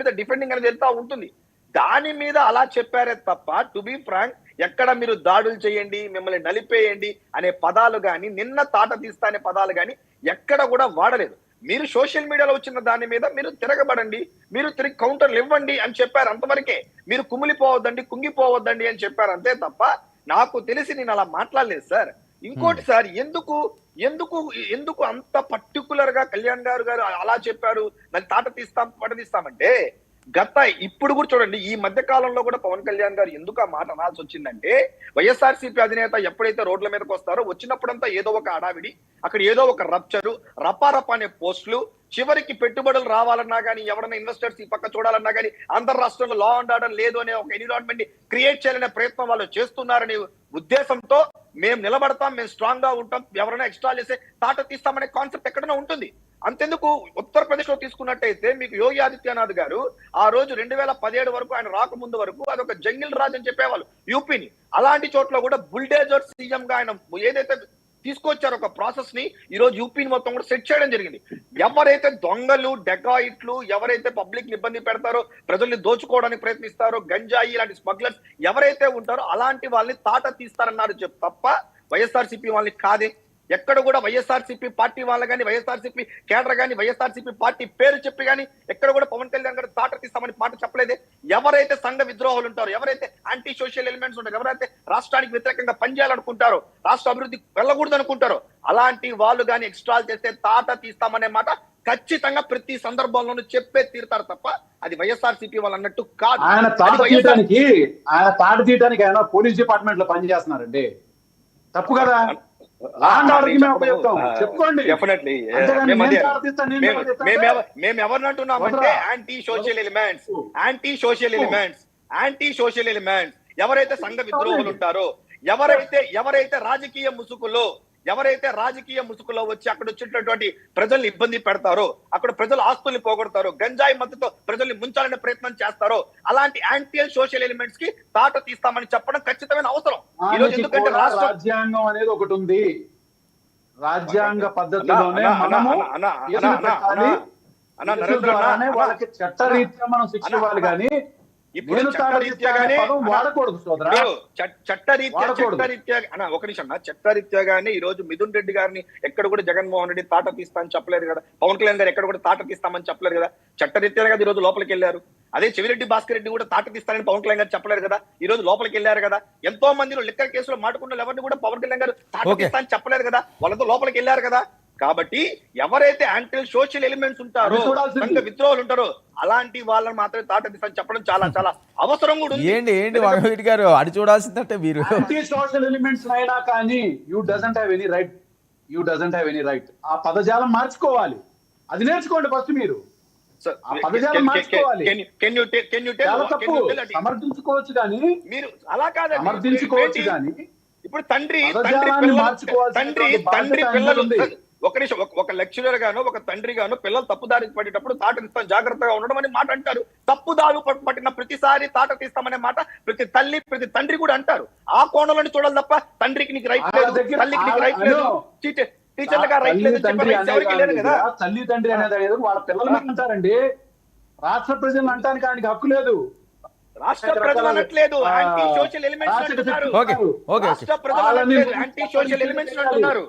మీద డిఫెండింగ్ అనేది వెళ్తా ఉంటుంది. దాని మీద అలా చెప్పారే తప్ప టు బి ఫ్రాంక్ ఎక్కడ మీరు దాడులు చేయండి, మిమ్మల్ని నలిపేయండి అనే పదాలు గాని, నిన్న తాట తీస్తా అనే పదాలు గాని ఎక్కడ కూడా వాడలేదు. మీరు సోషల్ మీడియాలో వచ్చిన దాని మీద మీరు తిరగబడండి, మీరు తిరిగి కౌంటర్లు ఇవ్వండి అని చెప్పారు. అంతవరకే. మీరు కుమిలిపోవద్దండి, కుంగిపోవద్దండి అని చెప్పారు అంతే తప్ప నాకు తెలిసి నేను అలా మాట్లాడలేదు సార్. ఇంకోటి సార్, ఎందుకు ఎందుకు ఎందుకు అంత పర్టికులర్ గా కళ్యాణ్ గారు అలా చెప్పారు, దాన్ని తాట తీస్తాం పడదీస్తామంటే ఇప్పుడు కూడా చూడండి, ఈ మధ్య కాలంలో కూడా పవన్ కళ్యాణ్ గారు ఎందుకు ఆ మాట అనాల్సి వచ్చిందంటే, వైఎస్ఆర్సీపీ అధినేత ఎప్పుడైతే రోడ్ల మీదకి వస్తారో వచ్చినప్పుడంతా ఏదో ఒక అడావిడి, అక్కడ ఏదో ఒక రప్చరు, రపారప అనే పోస్టులు, చివరికి పెట్టుబడులు రావాలన్నా కానీ, ఎవరైనా ఇన్వెస్టర్స్ ఈ పక్క చూడాలన్నా కానీ, ఆంధ్ర రాష్ట్రంలో లా అండ్ ఆర్డర్ లేదు అనే ఒక ఎన్విరాన్మెంట్ ని క్రియేట్ చేయాలనే ప్రయత్నం వాళ్ళు చేస్తున్నారనే ఉద్దేశంతో మేము నిలబడతాం, మేము స్ట్రాంగ్ గా ఉంటాం, ఎవరైనా ఎక్స్ట్రా చేస్తే తాట తీస్తామనే కాన్సెప్ట్ ఎక్కడైనా ఉంటుంది. అంతెందుకు ఉత్తరప్రదేశ్ లో తీసుకున్నట్టయితే మీకు యోగి ఆదిత్యనాథ్ గారు ఆ రోజు 2017 వరకు, ఆయన రాకముందు వరకు అదొక జంగిల్ రాజ్ అని చెప్పేవాళ్ళు యూపీని. అలాంటి చోట్ల కూడా బుల్డేజర్ సీఎం గా ఆయన ఏదైతే తీసుకొచ్చారు ఒక ప్రాసెస్ ని, ఈ రోజు యూపీని మొత్తం కూడా సెట్ చేయడం జరిగింది. ఎవరైతే దొంగలు, డెకాయిట్లు, ఎవరైతే పబ్లిక్ ని ఇబ్బంది పెడతారో, ప్రజల్ని దోచుకోవడానికి ప్రయత్నిస్తారో, గంజాయి ఇలాంటి స్మగ్లర్స్ ఎవరైతే ఉంటారో అలాంటి వాళ్ళని తాట తీస్తారన్నారు తప్ప వైఎస్ఆర్సీపీ వాళ్ళని కాదే. ఎక్కడ కూడా వైఎస్ఆర్సీపీ పార్టీ వాళ్ళ కానీ, వైఎస్ఆర్సీపీ కేడర్ కానీ, వైఎస్ఆర్సీపీ పార్టీ పేరు చెప్పి కానీ ఎక్కడ కూడా పవన్ కళ్యాణ్ గారు తాట తీస్తామని మాట చెప్పలేదే. ఎవరైతే సంఘ విద్రోహాలు ఉంటారో, ఎవరైతే యాంటీ సోషల్ ఎలిమెంట్స్ ఉంటారో, ఎవరైతే రాష్ట్రానికి వ్యతిరేకంగా పనిచేయాలనుకుంటారో, రాష్ట్ర అభివృద్ధి వెళ్ళకూడదు అనుకుంటారో, అలాంటి వాళ్ళు కానీ ఎక్స్ట్రాల్ చేస్తే తాట తీస్తామనే మాట ఖచ్చితంగా ప్రతి సందర్భంలోనూ చెప్పే తీరుతారు తప్ప అది వైఎస్ఆర్సీపీ వాళ్ళు అన్నట్టు కాదు. ఆయన తాట తీయడానికి ఆయన పోలీస్ డిపార్ట్మెంట్ లో పనిచేస్తున్నారండి, తప్పు కదా. మేము ఎవరినంటున్నామంటే యాంటీ సోషల్ ఎలిమెంట్స్ ఎవరైతే సంఘ విద్రోహులు ఉంటారో, ఎవరైతే రాజకీయ ముసుగులో వచ్చి అక్కడ వచ్చేటటువంటి ప్రజల్ని ఇబ్బంది పెడతారో, అక్కడ ప్రజల ఆస్తుల్ని పోగొడతారో, గంజాయి మత్తుతో ప్రజల్ని ముంచాలనే ప్రయత్నం చేస్తారో, అలాంటి యాంటీ సోషల్ ఎలిమెంట్స్ కి తాట తీస్తామని చెప్పడం ఖచ్చితమైన అవసరం. ఈరోజు ఎందుకంటే రాజ్యాంగం అనేది ఒకటి ఉంది, రాజ్యాంగ పద్ధతిలోనే వాళ్ళకి చట్టరీత్యా మనం శిక్ష ఇవ్వాలి కానీ ఇప్పుడు చట్టరీత్యాగానే ఈ రోజు మిథున్ రెడ్డి గారిని ఎక్కడ కూడా జగన్మోహన్ రెడ్డి తాట తీస్తా అని చెప్పలేదు కదా, పవన్ కళ్యాణ్ గారు ఎక్కడ కూడా తాట తీస్తామని చెప్పలేదు కదా. చట్టరీత్యాగా ఈ రోజు లోపలికి వెళ్ళారు. అదే చెవిరెడ్డి భాస్కర్ రెడ్డి కూడా తాట తీస్తారని పవన్ కళ్యాణ్ గారు చెప్పలేరు కదా, ఈ రోజు లోపలికి వెళ్ళారు కదా. ఎంతో మందిలో లిక్కర్ కేసులో మాటుకున్న ఎవరిని కూడా పవన్ కళ్యాణ్ గారు తాట తీస్తా అని చెప్పలేరు కదా, వాళ్ళతో లోపలికి వెళ్ళారు కదా. కాబట్టి ఎవరైతే యాంటీ సోషల్ ఎలిమెంట్స్ ఉంటారో, సంఘ విద్రోహులు ఉంటారో, అలాంటి వాళ్ళని మాత్రమే తాట తీస్తా చెప్పడం చాలా చాలా అవసరం కూడా ఉంది. ఏంటి వంగవీటి గారు అది చూడాల్సిందంటే మీరు యాంటీ సోషల్ ఎలిమెంట్స్ అయినా కానీ you doesn't have any right ఆ పదజాలం మార్చుకోవాలి. అది నేర్చుకోండి ఫస్ట్ మీరు. సమర్థించుకోవచ్చు కానీ మీరు అలా కాదు, సమర్థించుకోవచ్చు కానీ ఇప్పుడు తండ్రి పిల్లలు ఒక నిమిషం, ఒక లెక్చరర్ గాను ఒక తండ్రి గాను పిల్లలు తప్పుదారి పడేటప్పుడు తాట తీస్తాం జాగ్రత్తగా ఉండడం అని మాట అంటారు. తప్పుదారు పట్టిన ప్రతిసారి తాట తీస్తామనే మాట ప్రతి తల్లి ప్రతి తండ్రి కూడా అంటారు. ఆ కోణంలోని చూడాలి తప్ప తండ్రికి నీకు రైట్ లేదు, తల్లికి నీకు రైట్ లేదు, టీచర్లుగా రైట్ లేదు కదా. తల్లి తండ్రి అనేది వాళ్ళ పిల్లలు అంటారండి, రాష్ట్ర ప్రజలను అంటానికి ఆయనకి హక్కు లేదు. రాష్ట్ర ప్రజలు అనట్లేదు, యాంటీ సోషల్ ఎలిమెంట్స్ అంటున్నారు. రాష్ట్ర ప్రజలు యాంటీ సోషల్ ఎలిమెంట్స్ అంటున్నారు.